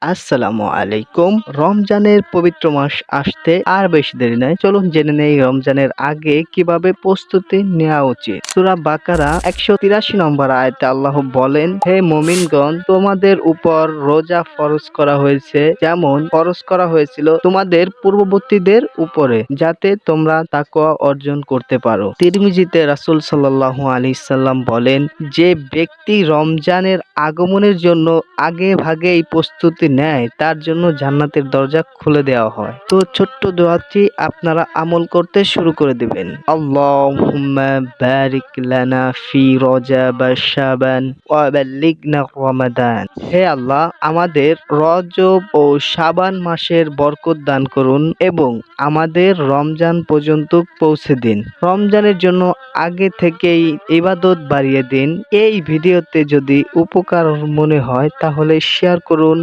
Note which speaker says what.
Speaker 1: আসসালামু আলাইকুম। রমজানের পবিত্র মাস আসতে আর বেশি দেরি নাই। চলুন জেনে নেই রমজানের আগে কিভাবে প্রস্তুতি নেওয়া উচিত। সূরা বাকারা 183 নম্বর আয়াতে আল্লাহ বলেন, হে মুমিনগণ, তোমাদের উপর রোজা ফরজ করা হয়েছে যেমন ফরজ করা হয়েছিল তোমাদের পূর্ববর্তীদের উপরে, যাতে তোমরা তাকওয়া অর্জন করতে পারো। তিরমিজিতে রাসূল সাল্লাল্লাহু আলাইহি সাল্লাম বলেন, যে ব্যক্তি রমজানের আগমনের জন্য আগে ভাগেই প্রস্তুতি নেয় তার জন্য জান্নাতের দরজা খুলে দেওয়া হয়। তো ছোট্ট দোয়াটি আপনারা আমল করতে শুরু করে দিবেন। আল্লাহুম্মা বারিক লানা ফি রজব শাবান ওয়া বাল্লিগনা রমাদান। হে আল্লাহ, আমাদের রজব ও শাবান মাসের বরকত দান করুন এবং আমাদের রমজান পর্যন্ত পৌঁছে দিন। রমজানের জন্য আগে থেকেই ইবাদত বাড়িয়ে দিন। এই ভিডিওতে যদি উপকার মনে হয় তাহলে শেয়ার করুন